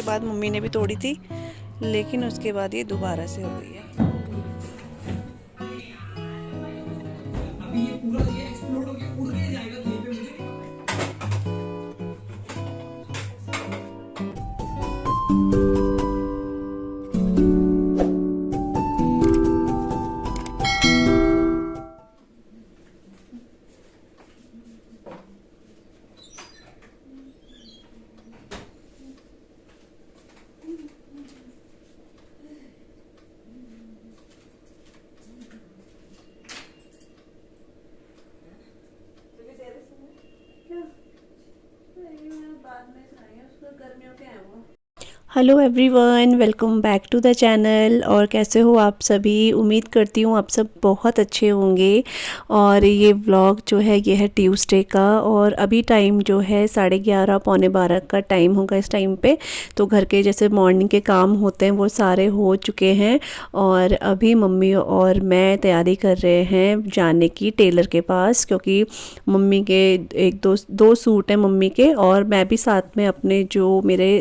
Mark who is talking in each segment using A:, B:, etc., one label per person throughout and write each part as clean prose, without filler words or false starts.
A: बाद मम्मी ने भी तोड़ी थी, लेकिन उसके बाद ये दोबारा से हो गई है। अभी ये पूरा ये एक्सप्लोड हो गया, उड़ के जाएगा कहीं पे मुझे। गर्मियों के हैं वो। Hello everyone, welcome back to the channel. और कैसे हो आप सभी? उम्मीद करती हूँ आप सब बहुत अच्छे होंगे। और ये व्लॉग जो है ये है ट्यूसडे का, और अभी टाइम जो है 11:30 पौने 12 का टाइम होगा इस टाइम पे। तो घर के जैसे मॉर्निंग के काम होते हैं वो सारे हो चुके हैं, और अभी मम्मी और मैं तैयारी कर रहे हैं जाने की टेलर के पास, क्योंकि मम्मी के एक दो सूट हैं मम्मी के, और मैं भी साथ में अपने जो मेरे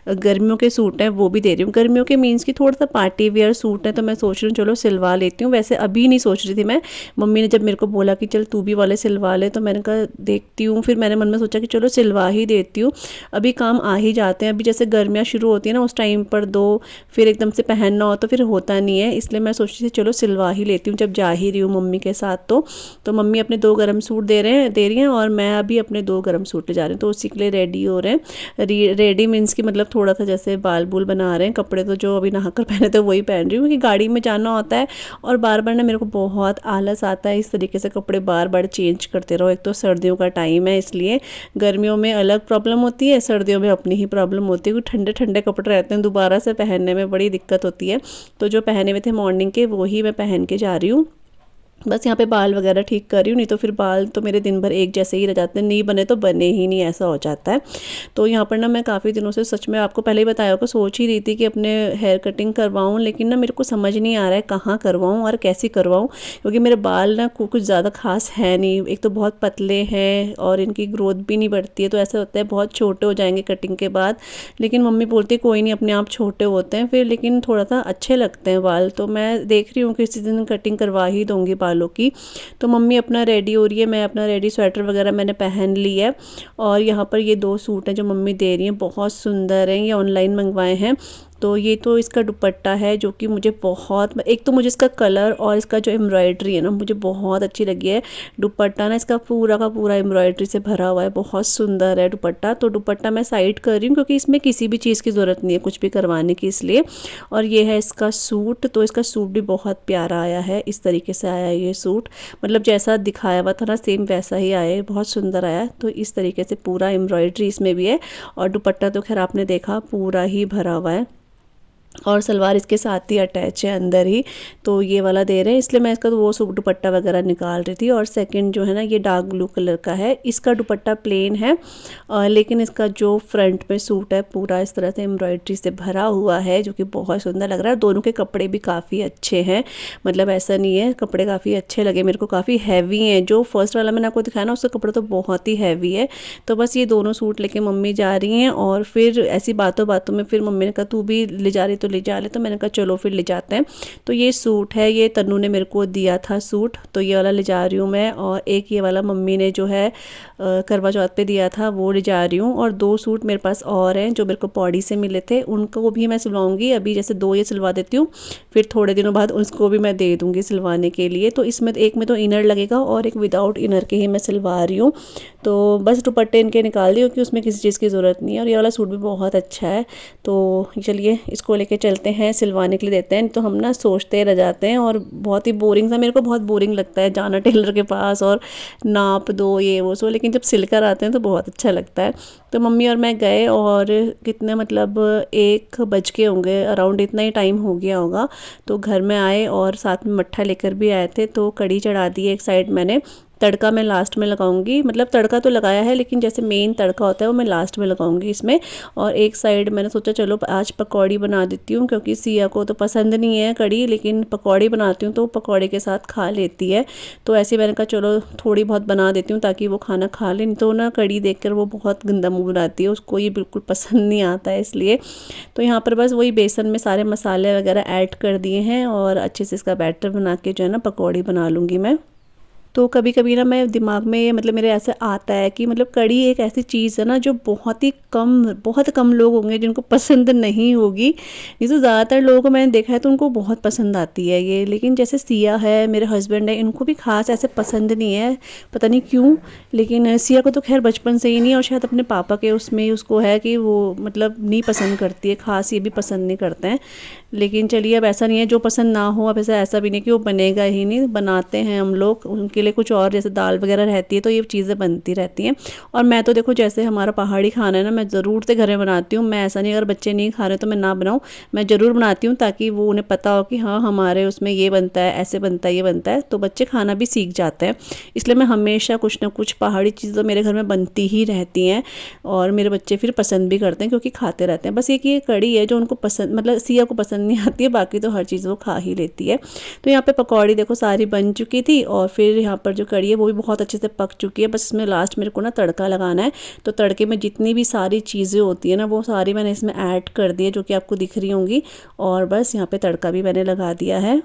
A: गर्मियों के सूट हैं वो भी दे रही हूँ। गर्मियों के मीन्स की थोड़ा सा पार्टी वेयर सूट है, तो मैं सोच रही हूँ चलो सिलवा लेती हूँ। वैसे अभी नहीं सोच रही थी मैं, मम्मी ने जब मेरे को बोला कि चल तू भी वाले सिलवा ले, तो मैंने कहा देखती हूँ। फिर मैंने मन में सोचा कि चलो सिलवा ही देती हूँ, अभी काम आ ही जाते हैं। अभी जैसे गर्मियाँ शुरू होती है ना, उस टाइम पर दो फिर एकदम से पहनना हो तो फिर होता नहीं है, इसलिए मैं सोच रही थी चलो सिलवा ही लेती हूँ जब जा ही रही हूँ मम्मी के साथ। तो मम्मी अपने 2 गर्म सूट दे रही हैं, और मैं अभी अपने 2 गर्म सूट ले जा रही हूँ, तो उसी के लिए रेडी हो रहे हैं। रेडी मीन्स की मतलब थोड़ा सा जैसे बाल बूल बना रहे हैं। कपड़े तो जो अभी नहाकर पहने थे वही पहन रही हूँ, क्योंकि गाड़ी में जाना होता है, और बार बार ना मेरे को बहुत आलस आता है इस तरीके से कपड़े बार बार चेंज करते रहो। एक तो सर्दियों का टाइम है, इसलिए गर्मियों में अलग प्रॉब्लम होती है, सर्दियों में अपनी ही प्रॉब्लम होती है, क्योंकि ठंडे ठंडे कपड़े रहते हैं, दोबारा से पहनने में बड़ी दिक्कत होती है। तो जो पहने हुए थे मॉर्निंग के वो ही मैं पहन के जा रही हूँ। बस यहाँ पे बाल वगैरह ठीक कर रही हूँ, नहीं तो फिर बाल तो मेरे दिन भर एक जैसे ही रह जाते हैं, नहीं बने तो बने ही नहीं, ऐसा हो जाता है। तो यहाँ पर ना मैं काफ़ी दिनों से, सच में आपको पहले ही बताया होगा, सोच ही रही थी कि अपने हेयर कटिंग करवाऊँ, लेकिन ना मेरे को समझ नहीं आ रहा है कहाँ करवाऊँ और कैसे करवाऊँ, क्योंकि मेरे बाल ना कुछ ज़्यादा खास है नहीं। एक तो बहुत पतले हैं और इनकी ग्रोथ भी नहीं बढ़ती है, तो ऐसा होता है बहुत छोटे हो जाएंगे कटिंग के बाद। लेकिन मम्मी बोलती है कोई नहीं, अपने आप छोटे होते हैं फिर, लेकिन थोड़ा सा अच्छे लगते हैं बाल। तो मैं देख रही हूँ कि किसी दिन कटिंग करवा ही दूँगी बालों की। तो मम्मी अपना रेडी हो रही है, मैं अपना रेडी, स्वेटर वगैरह मैंने पहन ली है। और यहाँ पर ये 2 सूट हैं जो मम्मी दे रही हैं, बहुत सुंदर हैं, ये ऑनलाइन मंगवाए हैं। तो ये तो इसका दुपट्टा है जो कि मुझे बहुत, एक तो मुझे इसका कलर और इसका जो एम्ब्रॉयडरी है ना मुझे बहुत अच्छी लगी है। दुपट्टा ना इसका पूरा का पूरा एम्ब्रॉयडरी से भरा हुआ है, बहुत सुंदर है दुपट्टा। तो दुपट्टा मैं साइड कर रही हूँ, क्योंकि इसमें किसी भी चीज़ की ज़रूरत नहीं है कुछ भी करवाने की, इसलिए। और ये है इसका सूट, तो इसका सूट भी बहुत प्यारा आया है, इस तरीके से आया है ये सूट, मतलब जैसा दिखाया हुआ था ना सेम वैसा ही आया है, बहुत सुंदर आया है। तो इस तरीके से पूरा एम्ब्रॉयडरी इसमें भी है, और दुपट्टा तो खैर आपने देखा पूरा ही भरा हुआ है, और सलवार इसके साथ ही अटैच है अंदर ही। तो ये वाला दे रहे हैं, इसलिए मैं इसका तो वो सूट दुपट्टा वगैरह निकाल रही थी। और सेकंड जो है ना ये डार्क ब्लू कलर का है, इसका दुपट्टा प्लेन है, लेकिन इसका जो फ्रंट में सूट है पूरा इस तरह से एम्ब्रॉयडरी से भरा हुआ है, जो कि बहुत सुंदर लग रहा है। दोनों के कपड़े भी काफ़ी अच्छे हैं, मतलब ऐसा नहीं है, कपड़े काफ़ी अच्छे लगे मेरे को, काफ़ी हैवी हैं। जो फर्स्ट वाला मैंने आपको दिखाया ना उसका कपड़ा तो बहुत ही हैवी है। तो बस ये दोनों सूट लेके मम्मी जा रही हैं, और फिर ऐसी बातों बातों में फिर मम्मी ने कहा तू भी ले जा रही तो ले जा ले, तो मैंने कहा चलो फिर ले जाते हैं। तो ये सूट है, ये तन्नू ने मेरे को दिया था सूट, तो ये वाला ले जा रही हूँ मैं। और एक ये वाला मम्मी ने जो है करवा चौथ पे दिया था वो ले जा रही हूँ। और 2 सूट मेरे पास और हैं जो मेरे को पौड़ी से मिले थे, उनको भी मैं सिलवाऊंगी। अभी जैसे 2 ये सिलवा देती हूँ, फिर थोड़े दिनों बाद उसको भी मैं दे दूँगी सिलवाने के लिए। तो इसमें एक में तो इनर लगेगा और एक विदाउट इनर के ही मैं सिलवा रही हूँ। तो बस दुपट्टे इनके निकाल दी, क्योंकि उसमें किसी चीज़ की ज़रूरत नहीं है। और ये वाला सूट भी बहुत अच्छा है, तो चलिए इसको लेके चलते हैं, सिलवाने के लिए देते हैं। तो हम ना सोचते रह जाते हैं, और बहुत ही बोरिंग सा, मेरे को बहुत बोरिंग लगता है जाना टेलर के पास और नाप दो ये वो सो, लेकिन जब सिलकर आते हैं तो बहुत अच्छा लगता है। तो मम्मी और मैं गए, और कितने मतलब 1 बज के होंगे अराउंड, इतना ही टाइम हो गया होगा। तो घर में आए और साथ में मट्ठा लेकर भी आए थे, तो कढ़ी चढ़ा दी एक साइड मैंने। तड़का मैं लास्ट में लगाऊंगी, मतलब तड़का तो लगाया है लेकिन जैसे मेन तड़का होता है वो मैं लास्ट में लगाऊंगी इसमें। और एक साइड मैंने सोचा चलो आज पकौड़ी बना देती हूँ, क्योंकि सिया को तो पसंद नहीं है कड़ी, लेकिन पकौड़ी बनाती हूँ तो पकौड़े के साथ खा लेती है। तो ऐसे मैंने कहा चलो थोड़ी बहुत बना देती हूँ ताकि वो खाना खा ले, नहीं तो ना कड़ी देखकर वो बहुत गंदा मुँह बनाती है, उसको ये बिल्कुल पसंद नहीं आता है इसलिए। तो यहाँ पर बस वही बेसन में सारे मसाले वगैरह ऐड कर दिए हैं और अच्छे से इसका बैटर बना के जो है ना पकौड़ी बना लूँगी मैं। तो कभी कभी ना मैं दिमाग में मतलब मेरे ऐसे आता है कि मतलब कढ़ी एक ऐसी चीज़ है ना जो बहुत कम लोग होंगे जिनको पसंद नहीं होगी। नहीं तो ज़्यादातर लोगों को मैंने देखा है तो उनको बहुत पसंद आती है ये, लेकिन जैसे सिया है, मेरे हस्बैंड है, इनको भी खास ऐसे पसंद नहीं है, पता नहीं क्यों। लेकिन सिया को तो खैर बचपन से ही नहीं, और शायद अपने पापा के उसमें ही उसको है कि वो मतलब नहीं पसंद करती है, खास ये भी पसंद नहीं करते हैं। लेकिन चलिए अब ऐसा नहीं है जो पसंद ना हो, अब ऐसा भी नहीं कि वो बनेगा ही नहीं, बनाते हैं हम लोग उनके लिए कुछ और, जैसे दाल वगैरह रहती है तो ये चीज़ें बनती रहती हैं। और मैं तो देखो जैसे हमारा पहाड़ी खाना है ना, मैं ज़रूर से घर में बनाती हूँ, मैं ऐसा नहीं अगर बच्चे नहीं खा रहे तो मैं ना बनाऊँ, मैं ज़रूर बनाती हूँ ताकि वो उन्हें पता हो कि हाँ हमारे उसमें ये बनता है, ऐसे बनता है, ये बनता है, तो बच्चे खाना भी सीख जाते हैं। इसलिए मैं हमेशा कुछ ना कुछ पहाड़ी चीज़ें मेरे घर में बनती ही रहती हैं, और मेरे बच्चे फिर पसंद भी करते हैं क्योंकि खाते रहते हैं। बस एक ये कड़ी है जो उनको पसंद, मतलब सिया को पसंद नहीं आती है, बाकी तो हर चीज़ वो खा ही लेती है। तो यहाँ पे पकौड़ी देखो सारी बन चुकी थी, और फिर यहाँ पर जो कड़ी है वो भी बहुत अच्छे से पक चुकी है। बस इसमें लास्ट मेरे को ना तड़का लगाना है, तो तड़के में जितनी भी सारी चीज़ें होती है ना वो सारी मैंने इसमें ऐड कर दी है, जो कि आपको दिख रही होंगी। और बस यहाँ पे तड़का भी मैंने लगा दिया है।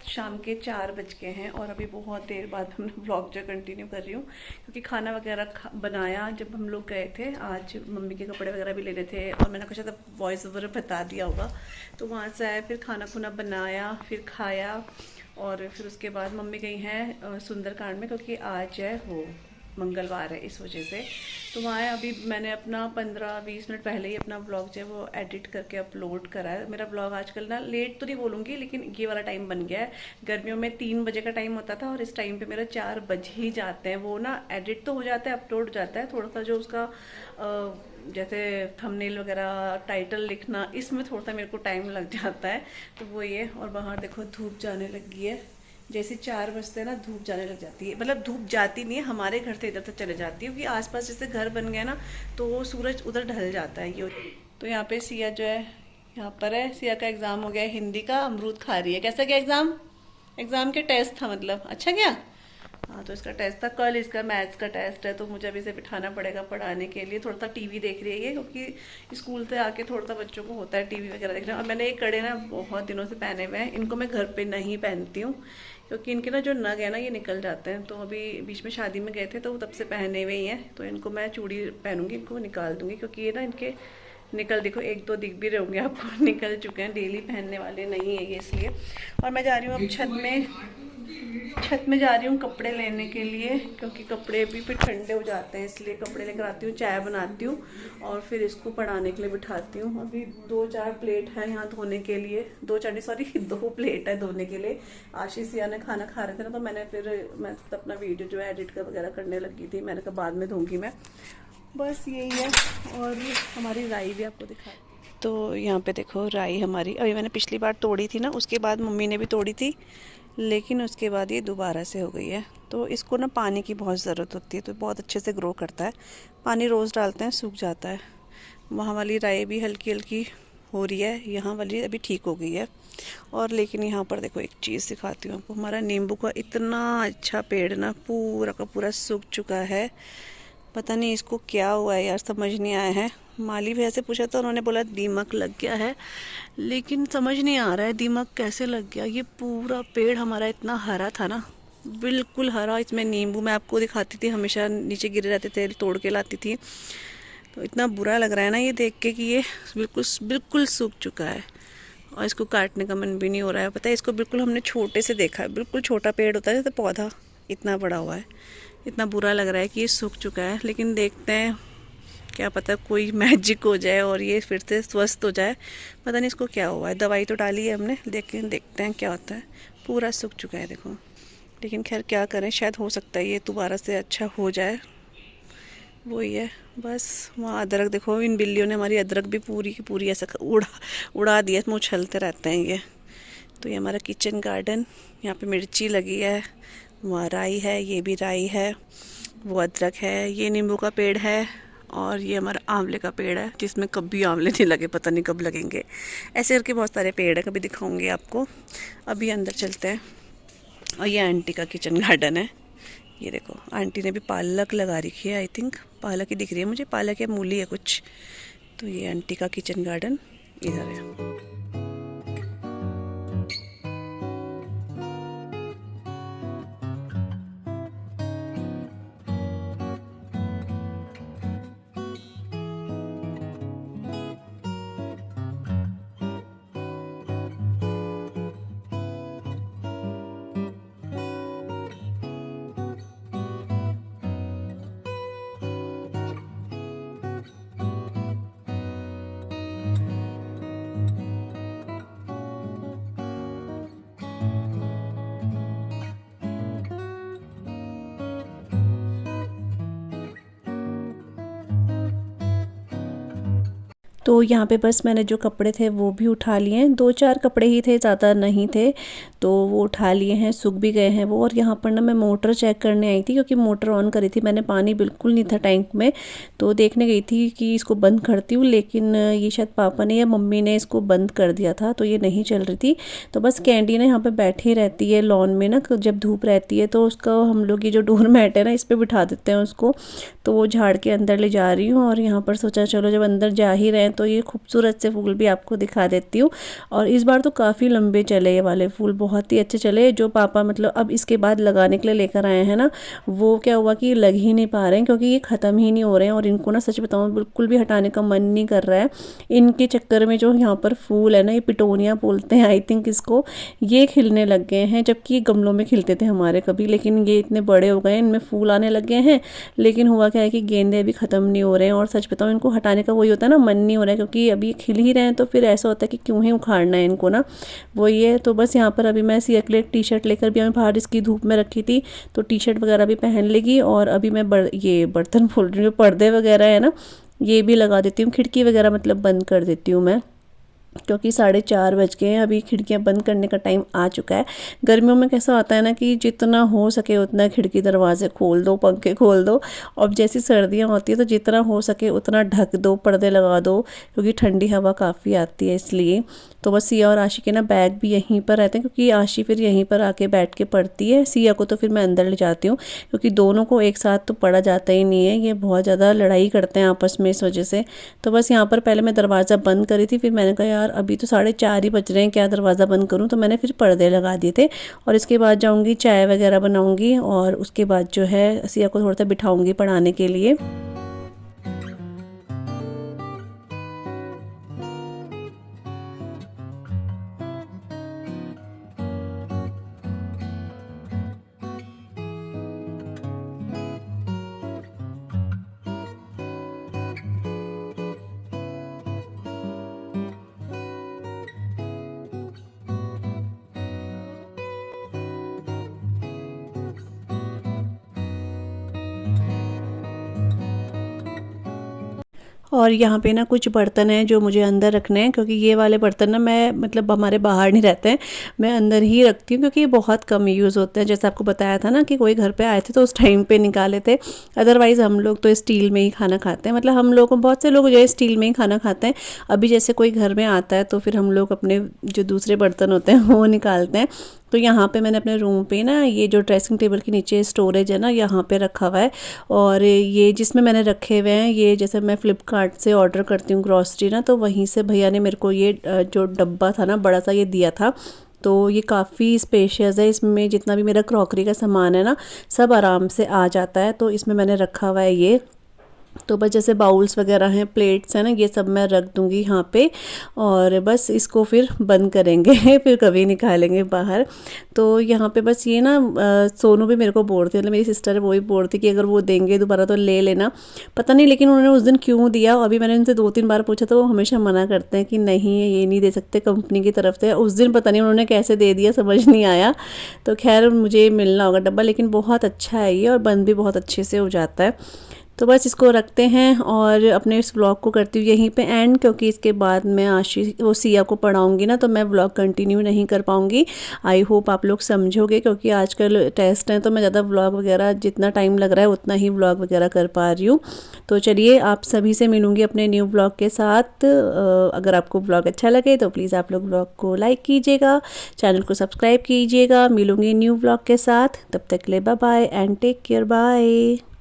A: शाम के 4 बज गए हैं और अभी बहुत देर बाद मैं व्लॉग जो कंटिन्यू कर रही हूँ, क्योंकि खाना वगैरह बनाया जब हम लोग गए थे। आज मम्मी के कपड़े वगैरह भी लेने थे, और मैंने कुछ शायद वॉइस ओवर बता दिया होगा। तो वहाँ से आए, फिर खाना खुना बनाया, फिर खाया, और फिर उसके बाद मम्मी गई हैं सुंदरकांड में, क्योंकि आज है वो मंगलवार है इस वजह से। तो वहाँ अभी मैंने अपना 15-20 मिनट पहले ही अपना ब्लॉग जो है वो एडिट करके अपलोड करा है। मेरा ब्लॉग आजकल ना लेट तो नहीं बोलूँगी, लेकिन ये वाला टाइम बन गया है। गर्मियों में 3 बजे का टाइम होता था और इस टाइम पे मेरा 4 बज ही जाते हैं। वो ना एडिट तो हो जाता है, अपलोड हो जाता है, थोड़ा सा जो उसका जैसे थंबनेल वगैरह, टाइटल लिखना, इसमें थोड़ा सा मेरे को टाइम लग जाता है। तो वो ये, और बाहर देखो धूप जाने लगी है। जैसे 4 बजते ना धूप जाने लग जाती है, मतलब धूप जाती नहीं है, हमारे घर से इधर तक चले जाती है, क्योंकि आसपास जैसे घर बन गया ना तो वो सूरज उधर ढल जाता है ये। तो यहाँ पे सिया जो है यहाँ पर है, सिया का एग्ज़ाम हो गया है हिंदी का, अमरूद खा रही है। कैसा गया एग्ज़ाम? एग्ज़ाम के टेस्ट था, मतलब अच्छा गया। हाँ तो इसका टेस्ट था कल, इसका मैथ्स का टेस्ट है, तो मुझे अभी इसे बिठाना पड़ेगा पढ़ाने के लिए। थोड़ा सा टीवी देख रही है ये, क्योंकि स्कूल से आके थोड़ा सा बच्चों को होता है टीवी वगैरह देखना। और मैंने ये कड़े ना बहुत दिनों से पहने हुए हैं, इनको मैं घर पे नहीं पहनती हूँ, क्योंकि इनके ना जो नग है ना ये निकल जाते हैं। तो अभी बीच में शादी में गए थे तो तब से पहने हुए ही हैं, तो इनको मैं चूड़ी पहनूंगी, इनको निकाल दूंगी, क्योंकि ये ना इनके निकल, देखो 1-2 दिख भी रहे होंगे आपको, निकल चुके हैं, डेली पहनने वाले नहीं है ये, इसलिए। और मैं जा रही हूँ अब छत में जा रही हूँ कपड़े लेने के लिए, क्योंकि कपड़े भी फिर ठंडे हो जाते हैं, इसलिए कपड़े लेकर आती हूँ, चाय बनाती हूँ और फिर इसको पढ़ाने के लिए बिठाती हूँ। अभी 2-4 प्लेट है यहाँ धोने के लिए, 2 प्लेट है धोने के लिए। आशीष सिया ने खाना खा रहे थे ना, तो मैं तो अपना वीडियो जो है एडिट कर वगैरह करने लगी थी, मैंने कहा बाद में धोऊंगी मैं। बस यही है। और हमारी राई भी आपको दिखा, तो यहाँ पे देखो राई हमारी, अभी मैंने पिछली बार तोड़ी थी ना, उसके बाद मम्मी ने भी तोड़ी थी, लेकिन उसके बाद ये दोबारा से हो गई है। तो इसको ना पानी की बहुत ज़रूरत होती है, तो बहुत अच्छे से ग्रो करता है। पानी रोज़ डालते हैं, सूख जाता है। वहाँ वाली राई भी हल्की हल्की हो रही है, यहाँ वाली अभी ठीक हो गई है। और लेकिन यहाँ पर देखो एक चीज़ दिखाती हूँ आपको, हमारा नींबू का इतना अच्छा पेड़ ना पूरा का पूरा सूख चुका है। पता नहीं इसको क्या हुआ है यार, समझ नहीं आया है। माली भैया से पूछा तो उन्होंने बोला दीमक लग गया है, लेकिन समझ नहीं आ रहा है दीमक कैसे लग गया। ये पूरा पेड़ हमारा इतना हरा था ना, बिल्कुल हरा, इसमें नींबू मैं आपको दिखाती थी, हमेशा नीचे गिरे रहते थे, तोड़ के लाती थी। तो इतना बुरा लग रहा है ना ये देख के कि ये बिल्कुल बिल्कुल सूख चुका है। और इसको काटने का मन भी नहीं हो रहा है। पता है, इसको बिल्कुल हमने छोटे से देखा है, बिल्कुल छोटा पेड़ होता है जैसे पौधा, इतना बड़ा हुआ है। इतना बुरा लग रहा है कि ये सूख चुका है, लेकिन देखते हैं, क्या पता कोई मैजिक हो जाए और ये फिर से स्वस्थ हो जाए। पता नहीं इसको क्या हुआ है। दवाई तो डाली है हमने, लेकिन देखते हैं क्या होता है। पूरा सूख चुका है देखो, लेकिन खैर क्या करें, शायद हो सकता है ये दोबारा से अच्छा हो जाए। वही है बस। वहाँ अदरक देखो, इन बिल्लियों ने हमारी अदरक भी पूरी की पूरी ऐसा उड़ा दिया, मुँह उछलते रहते हैं ये। तो ये हमारा किचन गार्डन, यहाँ पे मिर्ची लगी है, वहाँ राई है, ये भी राई है, वो अदरक है, ये नींबू का पेड़ है, और ये हमारा आंवले का पेड़ है जिसमें कभी आंवले नहीं लगे, पता नहीं कब लगेंगे। ऐसे करके बहुत सारे पेड़ है, कभी दिखाऊंगी आपको। अभी अंदर चलते हैं। और ये आंटी का किचन गार्डन है। ये देखो, आंटी ने भी पालक लगा रखी है, आई थिंक पालक ही दिख रही है मुझे, पालक या मूली है कुछ। तो ये आंटी का किचन गार्डन इधर है। तो यहाँ पे बस मैंने जो कपड़े थे वो भी उठा लिए हैं, 2-4 कपड़े ही थे, ज़्यादा नहीं थे, तो वो उठा लिए हैं, सूख भी गए हैं वो। और यहाँ पर ना मैं मोटर चेक करने आई थी, क्योंकि मोटर ऑन करी थी मैंने, पानी बिल्कुल नहीं था टैंक में, तो देखने गई थी कि इसको बंद करती हूँ, लेकिन ये शायद पापा ने या मम्मी ने इसको बंद कर दिया था, तो ये नहीं चल रही थी। तो बस कैंडी ना यहाँ पर बैठी रहती है लॉन में ना, जब धूप रहती है तो उसका हम लोग ये जो डोर मैट है ना, इस पर बिठा देते हैं उसको, तो वो झाड़ के अंदर ले जा रही हूँ। और यहाँ पर सोचा चलो जब अंदर जा ही रहे हैं तो ये खूबसूरत से फूल भी आपको दिखा देती हूँ। और इस बार तो काफ़ी लंबे चले ये वाले फूल, बहुत ही अच्छे चले। जो पापा मतलब अब इसके बाद लगाने के लिए लेकर आए हैं ना, वो क्या हुआ कि लग ही नहीं पा रहे हैं, क्योंकि ये ख़त्म ही नहीं हो रहे हैं। और इनको ना सच बताऊँ बिल्कुल भी हटाने का मन नहीं कर रहा है। इनके चक्कर में जो यहाँ पर फूल है ना, ये पिटोनिया बोलते हैं आई थिंक इसको, ये खिलने लग गए हैं, जबकि ये गमलों में खिलते थे हमारे कभी, लेकिन ये इतने बड़े हो गए हैं, इनमें फूल आने लग गए हैं। लेकिन हुआ क्या है कि गेंदे अभी ख़त्म नहीं हो रहे हैं। और सच बताऊँ इनको हटाने का वही होता है ना, मन नहीं हो रहा है, क्योंकि अभी खिल ही रहे हैं, तो फिर ऐसा होता है कि क्यों ही उखाड़ना है इनको ना, वो ये। तो बस यहाँ पर अभी मैं सिया के लिए टी शर्ट लेकर भी हमें बाहर इसकी धूप में रखी थी, तो टी शर्ट वगैरह भी पहन लेगी। और अभी मैं ये बर्तन बोल रही हूँ, पर्दे वगैरह है ना, ये भी लगा देती हूँ, खिड़की वगैरह मतलब बंद कर देती हूँ मैं, क्योंकि 4:30 बज गए हैं, अभी खिड़कियां बंद करने का टाइम आ चुका है। गर्मियों में कैसा होता है ना कि जितना हो सके उतना खिड़की दरवाजे खोल दो, पंखे खोल दो। और जैसी सर्दियां होती है तो जितना हो सके उतना ढक दो, पर्दे लगा दो, क्योंकि ठंडी हवा काफ़ी आती है इसलिए। तो बस सिया और आशी के ना बैग भी यहीं पर रहते हैं, क्योंकि आशी फिर यहीं पर आके बैठ के पढ़ती है, सिया को तो फिर मैं अंदर ले जाती हूँ, क्योंकि दोनों को एक साथ तो पढ़ा जाता ही नहीं है, ये बहुत ज़्यादा लड़ाई करते हैं आपस में इस वजह से। तो बस यहाँ पर पहले मैं दरवाज़ा बंद करी थी, फिर मैंने कहा यार अभी तो 4:30 ही बज रहे हैं, क्या दरवाज़ा बंद करूँ, तो मैंने फिर पर्दे लगा दिए थे। और इसके बाद जाऊँगी चाय वगैरह बनाऊँगी, और उसके बाद जो है सिया को थोड़ा सा बिठाऊँगी पढ़ाने के लिए। और यहाँ पे ना कुछ बर्तन हैं जो मुझे अंदर रखने हैं, क्योंकि ये वाले बर्तन ना मैं मतलब हमारे बाहर नहीं रहते हैं, मैं अंदर ही रखती हूँ, क्योंकि ये बहुत कम यूज़ होते हैं। जैसे आपको बताया था ना कि कोई घर पे आए थे तो उस टाइम पे निकाले थे, अदरवाइज़ हम लोग तो स्टील में ही खाना खाते हैं। मतलब हम लोग बहुत से लोग जो है स्टील में ही खाना खाते हैं। अभी जैसे कोई घर में आता है तो फिर हम लोग अपने जो दूसरे बर्तन होते हैं वो निकालते हैं। तो यहाँ पे मैंने अपने रूम पे ना ये जो ड्रेसिंग टेबल के नीचे स्टोरेज है ना, यहाँ पे रखा हुआ है। और ये जिसमें मैंने रखे हुए हैं, ये जैसे मैं फ़्लिपकार्ट से ऑर्डर करती हूँ ग्रॉसरी ना, तो वहीं से भैया ने मेरे को ये जो डब्बा था ना बड़ा सा, ये दिया था। तो ये काफ़ी स्पेशियस है, इसमें जितना भी मेरा क्रॉकरी का सामान है ना सब आराम से आ जाता है। तो इसमें मैंने रखा हुआ है ये। तो बस जैसे बाउल्स वगैरह हैं, प्लेट्स हैं ना, ये सब मैं रख दूँगी यहाँ पे और बस इसको फिर बंद करेंगे फिर कभी निकालेंगे बाहर। तो यहाँ पे बस ये ना सोनू भी मेरे को बोलती, मतलब मेरी सिस्टर है वो भी बोलती कि अगर वो देंगे दोबारा तो ले लेना। पता नहीं लेकिन उन्होंने उस दिन क्यों दिया, अभी मैंने उनसे 2-3 बार पूछा तो वो हमेशा मना करते हैं कि नहीं ये नहीं दे सकते, कंपनी की तरफ से। उस दिन पता नहीं उन्होंने कैसे दे दिया, समझ नहीं आया। तो खैर मुझे मिलना होगा डब्बा, लेकिन बहुत अच्छा है ये और बंद भी बहुत अच्छे से हो जाता है। तो बस इसको रखते हैं और अपने इस व्लॉग को करती हूँ यहीं पे एंड, क्योंकि इसके बाद मैं आशीष वो सिया को पढ़ाऊँगी ना, तो मैं व्लॉग कंटिन्यू नहीं कर पाऊँगी। आई होप आप लोग समझोगे, क्योंकि आजकल टेस्ट हैं तो मैं ज़्यादा व्लॉग वगैरह, जितना टाइम लग रहा है उतना ही व्लॉग वगैरह कर पा रही हूँ। तो चलिए आप सभी से मिलूँगी अपने न्यू व्लॉग के साथ। अगर आपको व्लॉग अच्छा लगे तो प्लीज़ आप लोग व्लॉग को लाइक कीजिएगा, चैनल को सब्सक्राइब कीजिएगा। मिलूँगी न्यू व्लॉग के साथ, तब तक के लिए bye bye and take care, bye.